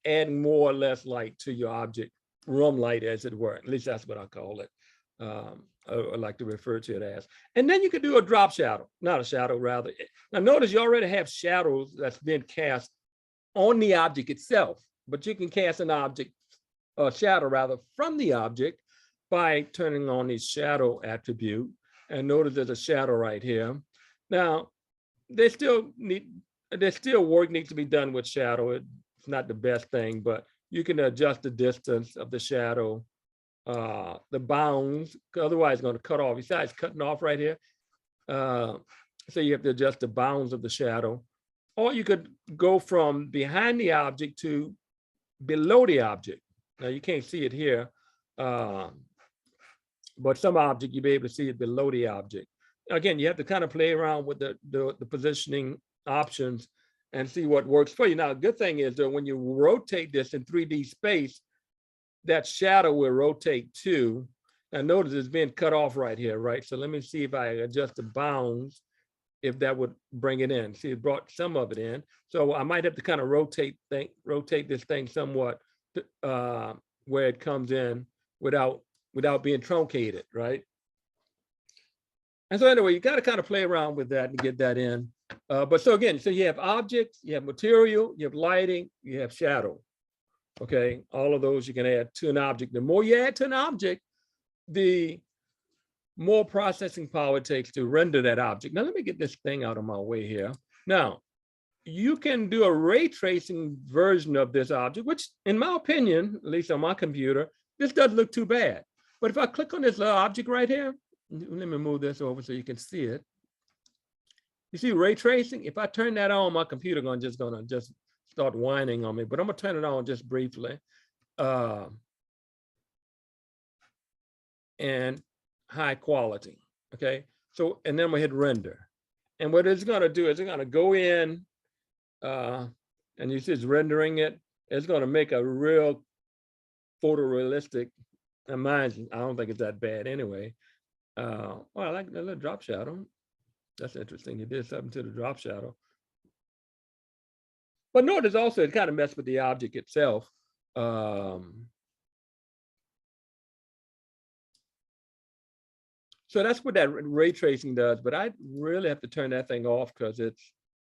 adding more or less light to your object. Room light, as it were. At least that's what I call it. I like to refer to it as. And then you can do a drop shadow, not a shadow, rather. Now notice you already have shadows that's been cast on the object itself, but you can cast an object, a shadow rather, from the object by turning on the shadow attribute. And notice there's a shadow right here. Now, there's still work needs to be done with shadow. It's not the best thing, but you can adjust the distance of the shadow, the bounds, otherwise it's going to cut off. Besides cutting off right here. So you have to adjust the bounds of the shadow. Or you could go from behind the object to below the object. Now you can't see it here, but some object you'll be able to see it below the object. Again, you have to kind of play around with the positioning options and see what works for you. Now, the good thing is that when you rotate this in 3D space, that shadow will rotate too. And notice it's being cut off right here, right? So let me see if I adjust the bounds, if that would bring it in. See, it brought some of it in. So I might have to kind of rotate this thing somewhat where it comes in without being truncated, right? And so anyway, you got to kind of play around with that and get that in. But so again, so you have objects, you have material, you have lighting, you have shadow. Okay, all of those you can add to an object. The more you add to an object, the more processing power it takes to render that object. Now, let me get this thing out of my way here. Now, you can do a ray tracing version of this object, which in my opinion, at least on my computer, this doesn't look too bad. But if I click on this little object right here, let me move this over so you can see it. You see ray tracing? If I turn that on, my computer gonna just start whining on me, but I'm gonna turn it on just briefly. And high quality, okay? So, and then we hit render. And what it's gonna do is it's gonna go in, and you see it's rendering it. It's gonna make a real photorealistic, imagine, I don't think it's that bad anyway. Well, I like the little drop shadow. That's interesting. You did something to the drop shadow. But notice also it kind of messed with the object itself. So So that's what that ray tracing does, but I really have to turn that thing off because it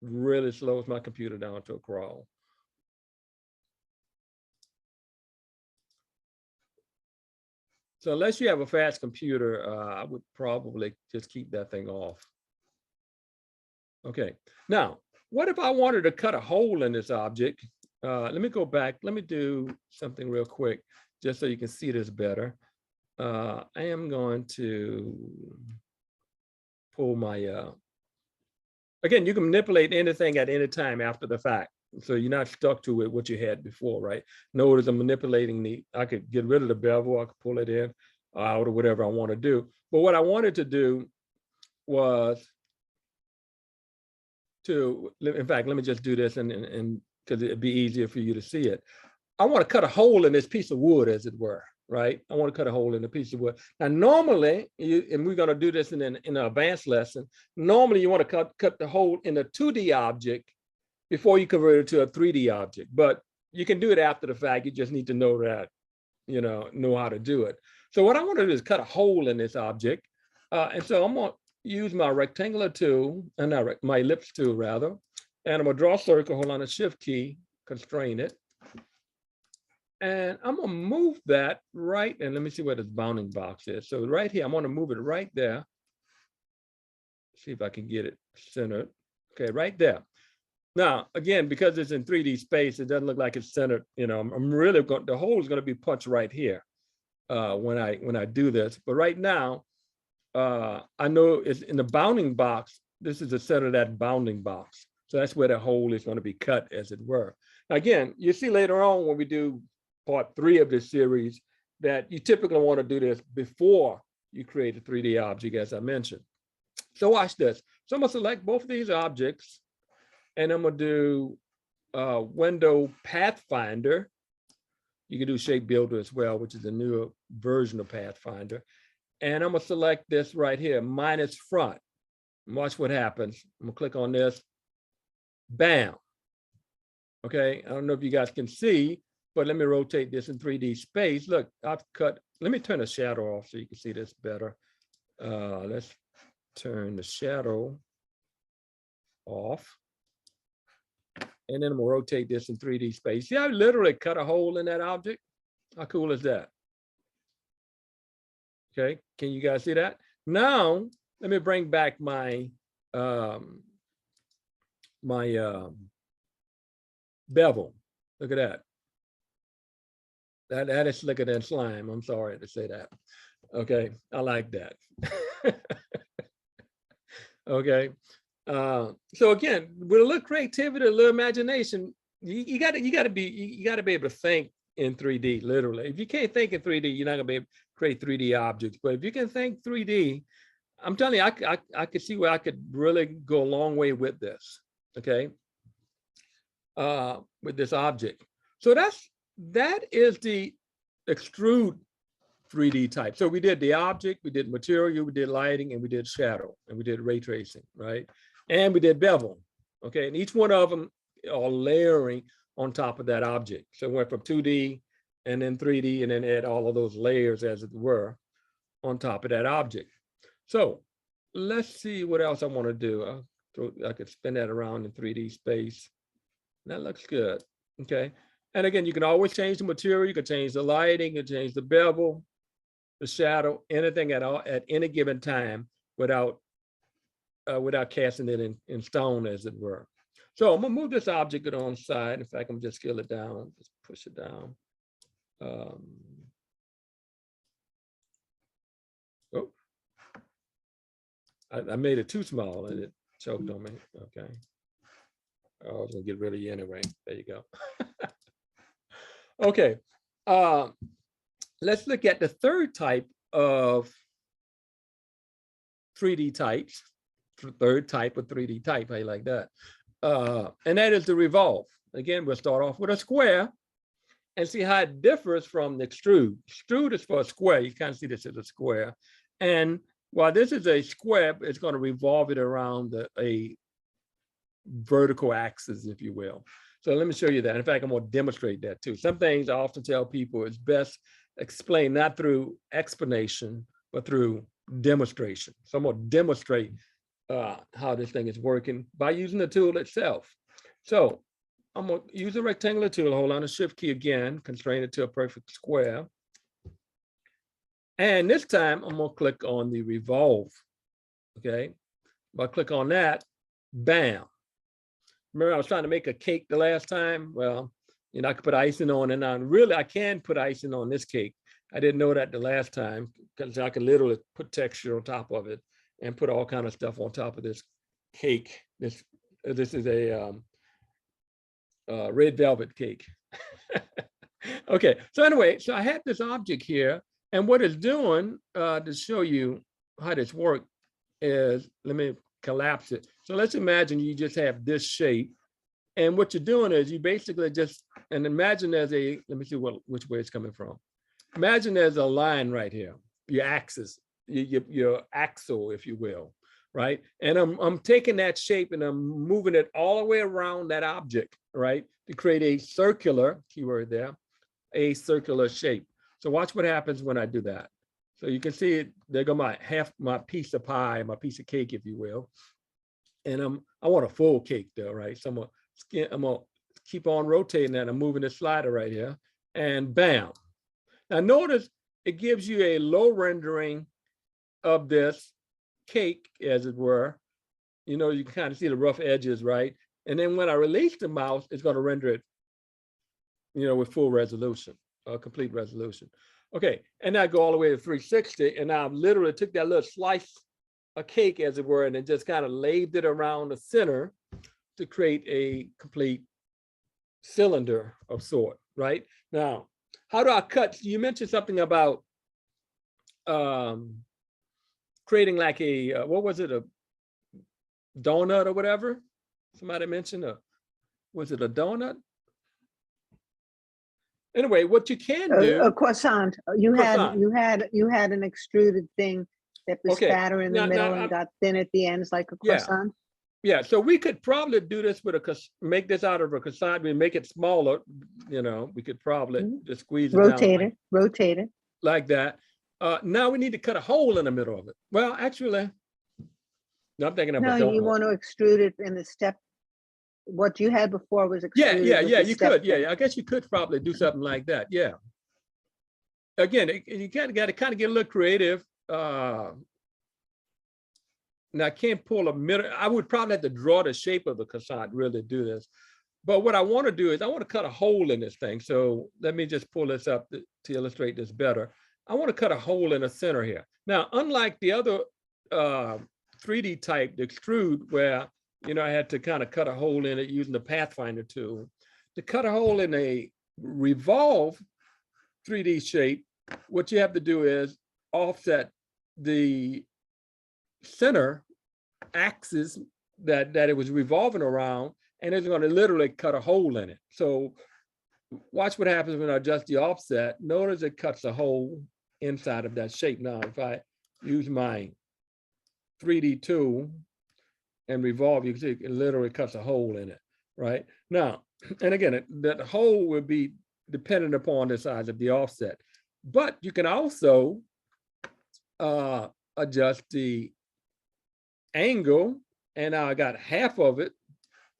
really slows my computer down to a crawl. So unless you have a fast computer, I would probably just keep that thing off. Okay, now, what if I wanted to cut a hole in this object? Let me go back. Let me do something real quick, just so you can see this better. I am going to pull my, again, you can manipulate anything at any time after the fact. So you're not stuck to it, what you had before, right? Notice I'm manipulating I could get rid of the bevel, I could pull it in, out, or whatever I want to do. But what I wanted to do was in fact, let me just do this and because it'd be easier for you to see it. I want to cut a hole in this piece of wood, as it were, right? I want to cut a hole in a piece of wood. Now, normally, and we're going to do this in an advanced lesson, normally you want to cut the hole in a 2D object before you convert it to a 3D object, but you can do it after the fact. You just need to know that, know how to do it. So what I want to do is cut a hole in this object. And so I'm going to use my rectangular tool, my ellipse tool rather, and I'm going to draw a circle, hold on the shift key, constrain it. And I'm going to move that right, and let me see where this bounding box is. So right here, I'm going to move it right there. See if I can get it centered. Okay, right there. Now, again, because it's in 3D space, it doesn't look like it's centered. I'm really going, the hole is going to be punched right here when I do this. But right now, I know it's in the bounding box. This is the center of that bounding box. So that's where the hole is going to be cut, as it were. Now, again, you see later on when we do part 3 of this series that you typically want to do this before you create a 3D object, as I mentioned. So watch this. So I'm going to select both of these objects. And I'm going to do window Pathfinder. You can do Shape Builder as well, which is a newer version of Pathfinder. And I'm going to select this right here, minus front. And watch what happens. I'm going to click on this. Bam. Okay, I don't know if you guys can see, but let me rotate this in 3D space. Look, I've cut. Let me turn the shadow off so you can see this better. Let's turn the shadow off. And then I'm gonna rotate this in 3D space. See, I literally cut a hole in that object. How cool is that? Okay, can you guys see that? Now, let me bring back my bevel. Look at that. That is slicker than slime. I'm sorry to say that. Okay, I like that. Okay. So again, with a little creativity, a little imagination, you gotta be able to think in 3D, literally. If you can't think in 3D, you're not gonna be able to create 3D objects. But if you can think 3D, I'm telling you, I could see where I could really go a long way with this. Okay, with this object. So that is the extrude 3D type. So we did the object, we did material, we did lighting, and we did shadow, and we did ray tracing, right? And we did bevel, okay? And each one of them are layering on top of that object. So it went from 2D and then 3D and then add all of those layers, as it were, on top of that object. So let's see what else I want to do. I could spin that around in 3D space. That looks good, okay? And again, you can always change the material, you can change the lighting, you can change the bevel, the shadow, anything at any given time without casting it in stone, as it were. So I'm gonna move this object on the side. In fact, I'm just scale it down, just push it down. Oh, I made it too small and it choked on me. Okay. I was gonna get rid of you anyway. There you go. Okay. Let's look at the third type of 3D types. Third type of 3D type, how you like that? And that is the revolve. Again, we'll start off with a square and see how it differs from the extrude. Extrude is for a square. You kind of see this as a square. And while this is a square, it's going to revolve it around a vertical axis, if you will. So let me show you that. In fact, I'm going to demonstrate that too. Some things I often tell people it's best explained not through explanation, but through demonstration. So I'm gonna demonstrate how this thing is working by using the tool itself. So I'm gonna use a rectangular tool, hold on the shift key again, constrain it to a perfect square. And this time I'm gonna click on the revolve, okay? If I click on that, bam. Remember I was trying to make a cake the last time? Well, you know, I could put icing on it now. Really, I can put icing on this cake. I didn't know that the last time because I could literally put texture on top of it and put all kind of stuff on top of this cake. This is a red velvet cake. Okay, so anyway, so I had this object here, and what it's doing to show you how this works is, let me collapse it. So let's imagine you just have this shape, and what you're doing is you basically just, and imagine there's a, let me see which way it's coming from. Imagine there's a line right here, your axis, your axle, if you will, right? And I'm taking that shape and I'm moving it all the way around that object, right? To create a circular, keyword there, a circular shape. So watch what happens when I do that. So you can see it, there go my piece of pie, my piece of cake, if you will. And I want a full cake though, right? So I'm gonna keep on rotating that. I'm moving the slider right here, and bam. Now notice it gives you a low rendering of this cake, as it were. You know, you can kind of see the rough edges, right? And then when I release the mouse, it's going to render it, you know, with full resolution, complete resolution. Okay, and I go all the way to 360, and now I've literally took that little slice of cake, as it were, and then just kind of laid it around the center to create a complete cylinder of sort, right? Now, how do I cut? You mentioned something about creating like a, what was it, a donut or whatever? Somebody mentioned, was it a donut? Anyway, what you can do. A croissant. You had an extruded thing that was Okay, fatter in the middle and got thin at the ends like a croissant. Yeah, so we could probably do this with make this out of a croissant. We make it smaller, you know, we could probably just squeeze it down. Rotate it. Like that. Now we need to cut a hole in the middle of it. Well, actually, no, I'm thinking of a donut. No, you want to extrude it in the step. What you had before was extruded. Yeah, you could. Yeah, I guess you could probably do something like that. Yeah. Again, you got to kind of get a little creative. Now I can't pull a middle. I would probably have to draw the shape of the croissant to really do this. But what I want to do is I want to cut a hole in this thing. So let me just pull this up to illustrate this better. I want to cut a hole in the center here. Now, unlike the other 3D type, the extrude, where, you know, I had to kind of cut a hole in it using the Pathfinder tool. To cut a hole in a revolve 3D shape, what you have to do is offset the center axis that it was revolving around, and it's going to literally cut a hole in it. So watch what happens when I adjust the offset. Notice it cuts a hole inside of that shape. Now, if I use my 3D tool and revolve, you can see it literally cuts a hole in it, right? Now, and again, that hole will be dependent upon the size of the offset. But you can also adjust the angle, and now I got half of it.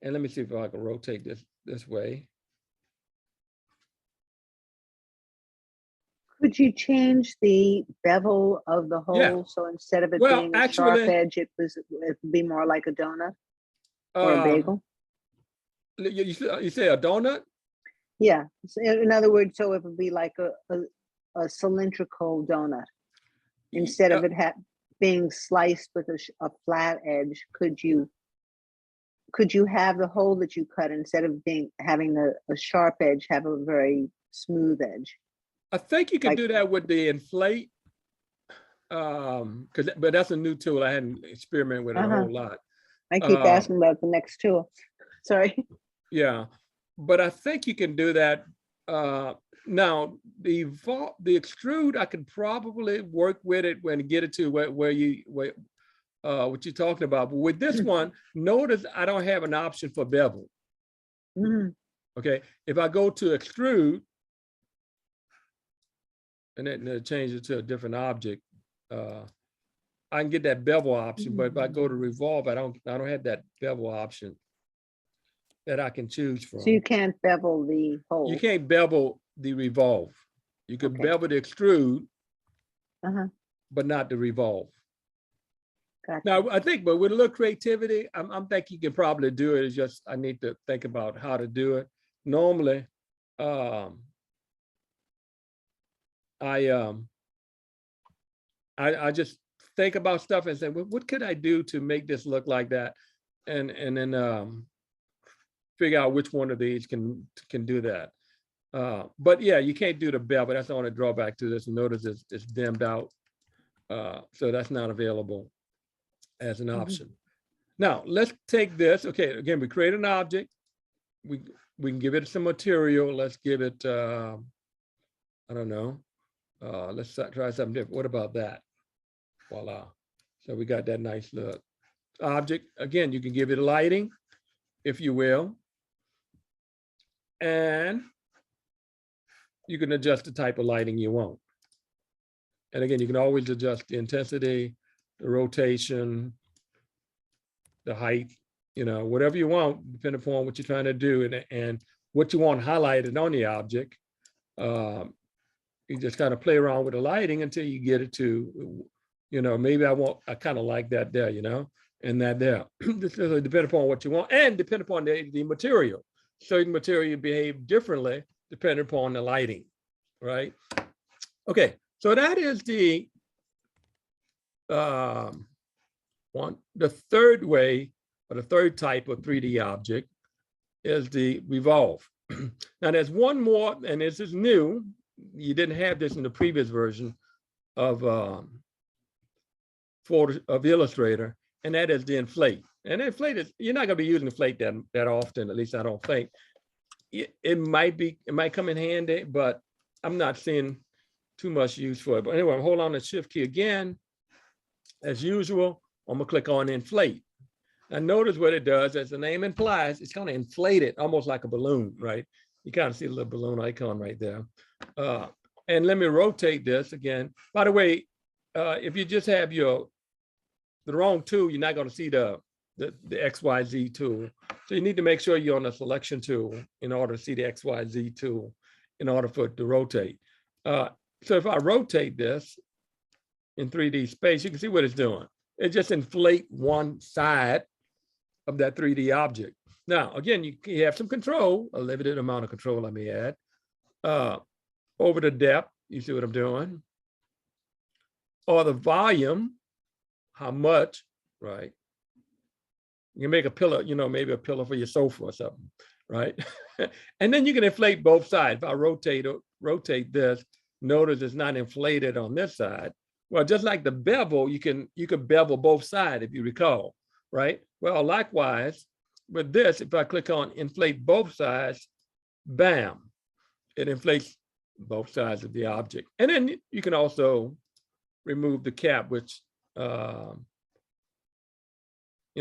And let me see if I can rotate this way. Could you change the bevel of the hole? Yeah. So instead of it being a sharp edge, it would be more like a donut or a bagel? You say a donut? Yeah. In other words, so it would be like a cylindrical donut. Instead of it being sliced with a flat edge, could you have the hole that you cut, instead of having a sharp edge, have a very smooth edge? I think you can do that with the Inflate, but that's a new tool. I hadn't experimented with it a whole lot. I keep asking about the next tool. Sorry. Yeah, but I think you can do that. Now the extrude, I could probably work with it when get it to what you're talking about. But with this one, notice I don't have an option for bevel. Okay, if I go to extrude, and then change it to a different object. I can get that bevel option, but if I go to Revolve, I don't have that bevel option that I can choose from. So you can't bevel the hole. You can't bevel the Revolve. You can Okay. bevel the Extrude, Uh-huh. but not the Revolve. Gotcha. Now, I think, but with a little creativity, I'm thinking you can probably do it. It's just, I need to think about how to do it. Normally, I just think about stuff and say, well, what could I do to make this look like that? And then figure out which one of these can do that. But yeah, you can't do the bevel. That's the only drawback to this. Notice it's dimmed out. So that's not available as an option. Now let's take this. Okay, again, we create an object. We can give it some material. Let's give it, I don't know. Let's try something different. What about that? Voila. So we got that nice look. Object, again, you can give it lighting, if you will. And you can adjust the type of lighting you want. And again, you can always adjust the intensity, the rotation, the height, you know, whatever you want, depending upon what you're trying to do and what you want highlighted on the object. You just kind of play around with the lighting until you get it to, you know, maybe I kind of like that there, you know, and that there. Depending upon what you want and depending upon the material. Certain material behave differently depending upon the lighting, right? Okay, so that is the third way, or the third type of 3D object is the Revolve. Now there's one more, and this is new. You didn't have this in the previous version of Illustrator, and that is the Inflate. And Inflate is, you're not going to be using Inflate that often, at least I don't think. It might come in handy, but I'm not seeing too much use for it. But anyway, hold on the Shift key again. As usual, I'm gonna click on Inflate. And notice what it does, as the name implies, it's kind of inflated, almost like a balloon, right? You kind of see the little balloon icon right there. And let me rotate this again. By the way, if you just have the wrong tool, you're not going to see the XYZ tool. So you need to make sure you're on the selection tool in order to see the XYZ tool in order for it to rotate. So if I rotate this in 3D space, you can see what it's doing. It just inflate one side of that 3D object. Now, again, you have some control, a limited amount of control, let me add. Over the depth, you see what I'm doing? Or the volume, how much, right? You can make a pillow, you know, maybe a pillow for your sofa or something, right? And then you can inflate both sides. If I rotate this, notice it's not inflated on this side. Well, just like the bevel, you can bevel both sides if you recall, right? Well, likewise, with this, if I click on inflate both sides, bam, it inflates both sides of the object. And then you can also remove the cap, which, you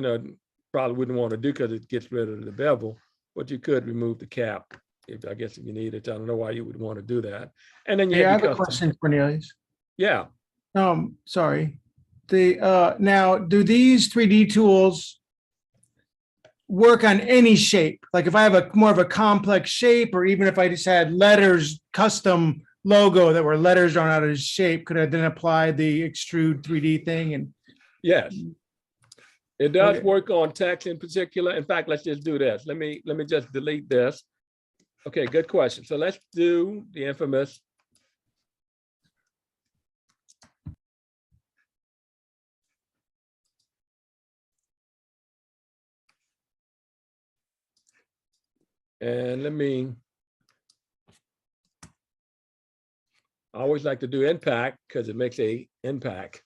know, probably wouldn't want to do because it gets rid of the bevel, but you could remove the cap if you need it. I don't know why you would want to do that. And then you I have have a question, Cornelius. Yeah. Sorry. Now, do these 3D tools work on any shape? Like if I have more of a complex shape, or even if I just had letters, custom logo that were letters drawn out of shape, could I then apply the Extrude 3D thing? And yes, it does Okay. work on text in particular. In fact, let's just do this. Let me just delete this. Okay, good question. So let's do the infamous and I always like to do impact because it makes a impact.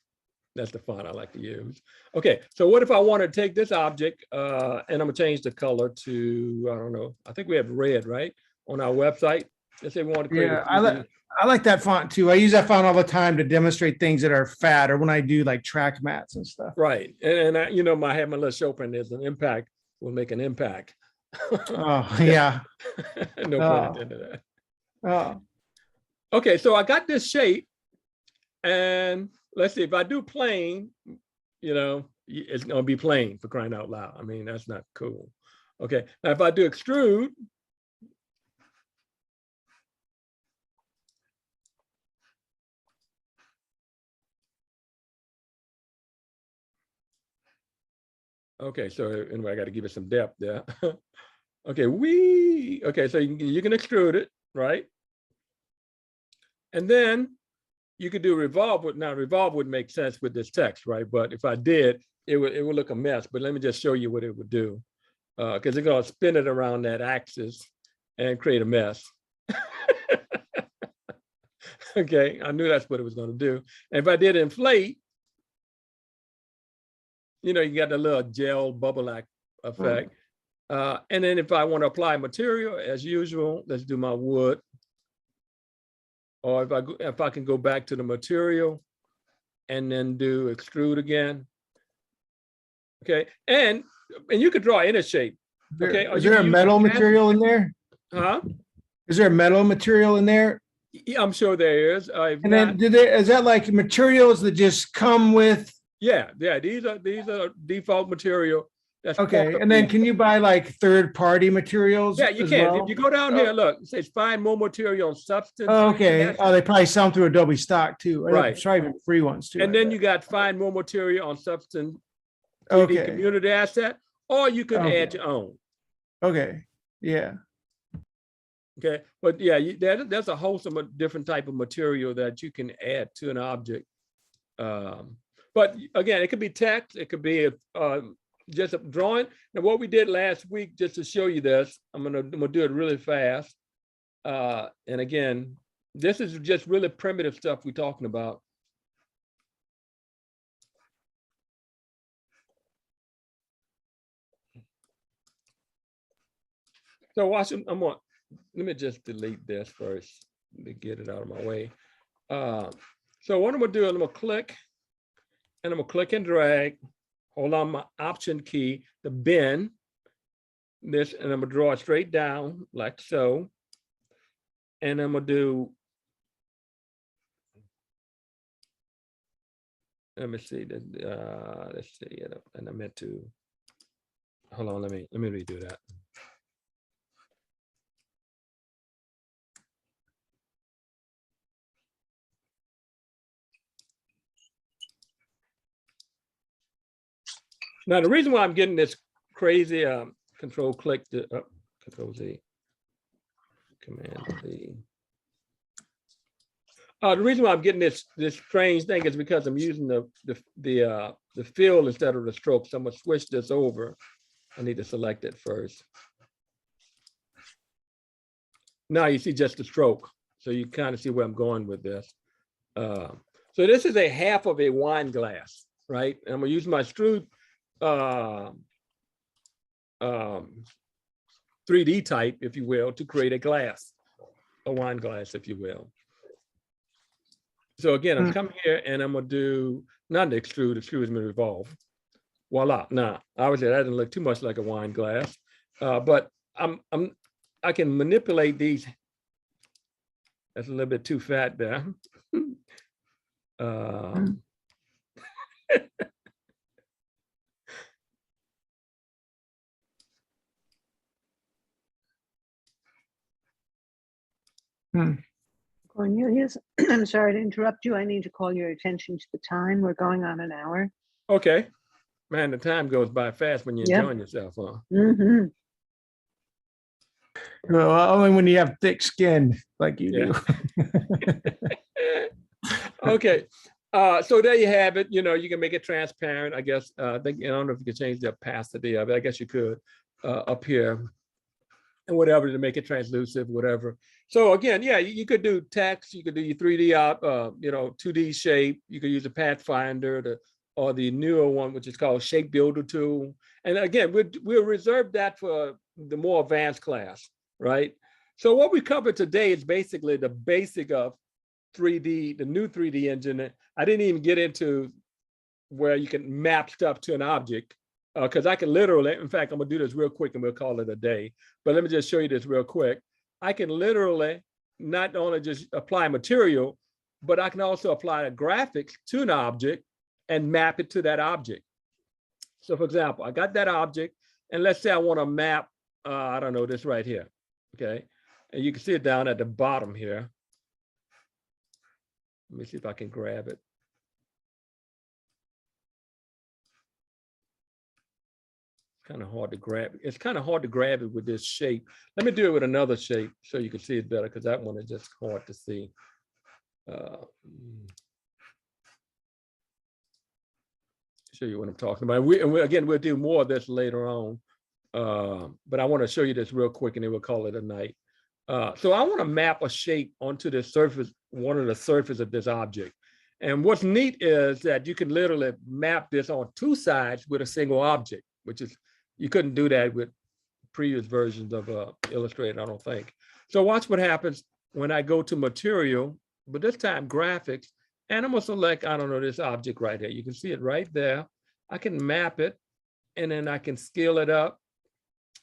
That's the font I like to use. Okay, so what if I want to take this object and I'm gonna change the color to, I don't know, I think we have red, right? On our website. Let's say we want to create yeah, a 3D. I like that font too. I use that font all the time to demonstrate things that are fat, or when I do like track mats and stuff. Right, and I, you know, I have my little Chopin, there's an impact, will make an impact. Oh, yeah. No pun intended there. Oh, Okay, so I got this shape and let's see, if I do plane, you know, it's gonna be plain, for crying out loud. I mean, that's not cool. Okay, now if I do extrude, okay, so anyway, I got to give it some depth there. Okay, okay, so you can extrude it, right? And then you could do revolve. Now revolve would make sense with this text, right? But if I did, it would look a mess. But let me just show you what it would do, because it's gonna spin it around that axis and create a mess. Okay, I knew that's what it was gonna do. And if I did inflate, you know, you got the little gel bubble effect. And then if I want to apply material, as usual, let's do my wood. Or if I can go back to the material and then do extrude again. Okay, and you could draw any shape. Okay, Is there a metal material in there? Huh? Is there a metal material in there? Yeah, I'm sure there is. And then is that like materials that just come with? Yeah, these are default material. That's okay. And then can you buy like third-party materials? Yeah, you can. Well? If you go down here, look, it says find more material on substance. Oh, okay. Oh, they probably sell them through Adobe stock too. Right. Try even free ones too. And then you got find more material on substance 3D okay. community asset, or you could add your own. Okay. Yeah. Okay. But yeah, there's a host of different type of material that you can add to an object. But again, it could be text, it could be just a drawing. Now, what we did last week, just to show you this, I'm gonna do it really fast. And again, this is just really primitive stuff we're talking about. So watch, let me just delete this first to get it out of my way. So what I'm gonna do is I'm gonna click, and I'm gonna click and drag, hold on my Option key, the bin, this, and I'm gonna draw it straight down like so. And I'm gonna do, let me see, let's see, and I meant to, hold on, let me redo that. Now, the reason why I'm getting this crazy Control Z, Command Z. The reason why I'm getting this strange thing is because I'm using the fill instead of the stroke. So I'm gonna switch this over. I need to select it first. Now you see just the stroke, so you kind of see where I'm going with this. So this is a half of a wine glass, right? And I'm gonna use my Extrude 3D type, if you will, to create a glass, a wine glass, if you will. So again, I'm coming here and I'm gonna do, not the extrude is gonna revolve. Voila. Now, obviously that doesn't look too much like a wine glass, but I can manipulate these. That's a little bit too fat there. Cornelius, I'm sorry to interrupt you. I need to call your attention to the time. We're going on an hour. Okay. Man, the time goes by fast when you're enjoying yourself, huh? Mm-hmm. Well, only when you have thick skin like you do. Okay. So there you have it. You know, you can make it transparent, I guess. I don't know if you can change the opacity of it. I guess you could up here and whatever to make it translucent, whatever. So again, yeah, you could do text, you could do your 3D out, 2D shape. You could use a Pathfinder or the newer one, which is called Shape Builder tool. And again, we'll reserve that for the more advanced class, right? So what we covered today is basically the basic of 3D, the new 3D engine. I didn't even get into where you can map stuff to an object, because I can literally, in fact, I'm gonna do this real quick and we'll call it a day, but let me just show you this real quick. I can literally not only just apply material, but I can also apply a graphics to an object and map it to that object. So for example, I got that object, and let's say I want to map, I don't know, this right here, okay? And you can see it down at the bottom here. Let me see if I can grab it. Kind of hard to grab. It's kind of hard to grab it with this shape. Let me do it with another shape so you can see it better, because that one is just hard to see. Show you what I'm talking about. Again, we'll do more of this later on, but I want to show you this real quick, and then we'll call it a night. So I want to map a shape onto the surface, one of the surface of this object. And what's neat is that you can literally map this on two sides with a single object, which is, you couldn't do that with previous versions of Illustrator, I don't think. So watch what happens when I go to material, but this time graphics, and I'm gonna select, I don't know, this object right here. You can see it right there. I can map it, and then I can scale it up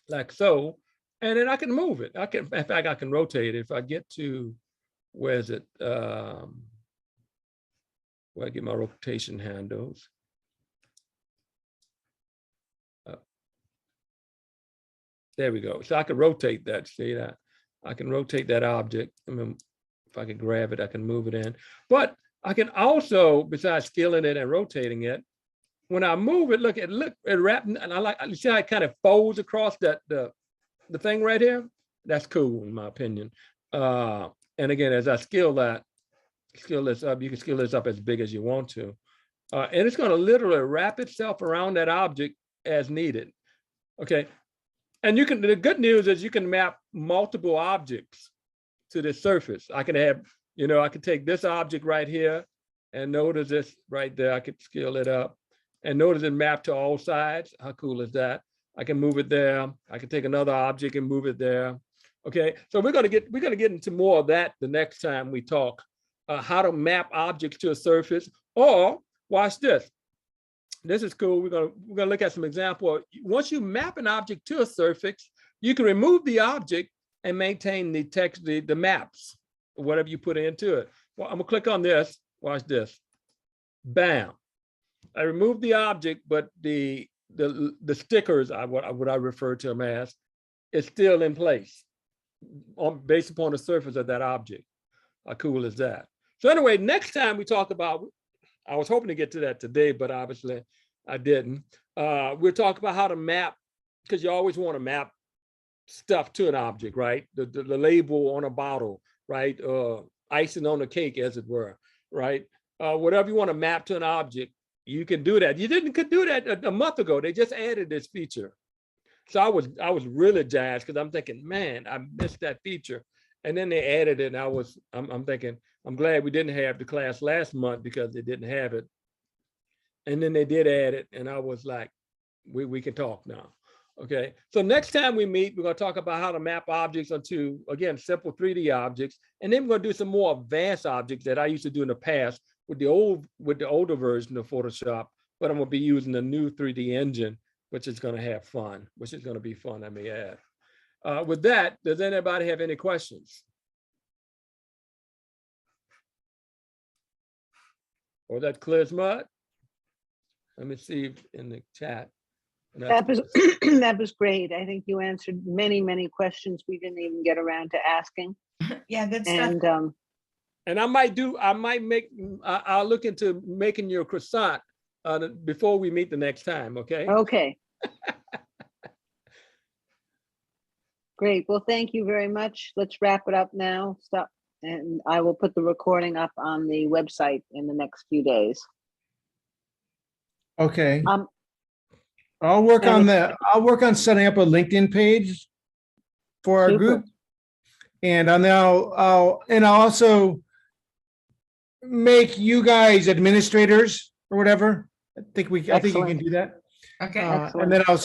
like so, and then I can move it. I can, in fact, I can rotate it. If I get to, where is it? Where I get my rotation handles. There we go. So I can rotate that, see that? I can rotate that object. I mean, if I can grab it, I can move it in. But I can also, besides scaling it and rotating it, when I move it, look, it wrapped, and I like, you see how it kind of folds across that the thing right here? That's cool, in my opinion. And again, as I scale this up, you can scale this up as big as you want to. And it's gonna literally wrap itself around that object as needed, okay? And you can, the good news is you can map multiple objects to the surface. I can have, you know, I could take this object right here, and notice this right there. I could scale it up, and notice it mapped to all sides. How cool is that? I can move it there. I can take another object and move it there. Okay, so we're gonna get into more of that the next time we talk, how to map objects to a surface. Or watch this. This is cool. We're gonna look at some example. Once you map an object to a surface, you can remove the object and maintain the text, the maps, whatever you put into it. Well, I'm gonna click on this. Watch this. Bam. I removed the object, but the stickers, what I refer to them as, is still in place based upon the surface of that object. How cool is that? So anyway, next time we talk about, I was hoping to get to that today, but obviously I didn't. We'll talk about how to map, because you always want to map stuff to an object, right? The label on a bottle, right? Icing on a cake, as it were, right? Whatever you want to map to an object, you can do that. You could do that a month ago. They just added this feature. So I was really jazzed, because I'm thinking, man, I missed that feature. And then they added it, and I'm thinking, I'm glad we didn't have the class last month, because they didn't have it. And then they did add it, and I was like, we can talk now. Okay, so next time we meet, we're going to talk about how to map objects onto, again, simple 3D objects, and then we're going to do some more advanced objects that I used to do in the past with the older version of Photoshop, but I'm going to be using the new 3D engine, which is going to have fun, which is going to be fun, I may add. With that, does anybody have any questions? Or that clear as mud? Let me see in the chat. That was that was great. I think you answered many questions we didn't even get around to asking. Yeah, good stuff. And I'll look into making your croissant before we meet the next time. Okay. Okay. Great. Well, thank you very much. Let's wrap it up now. Stop. And I will put the recording up on the website in the next few days. Okay. I'll work on setting up a LinkedIn page for our Super. group. And I'll also make you guys administrators or whatever. I think we can do that. Okay. And then I'll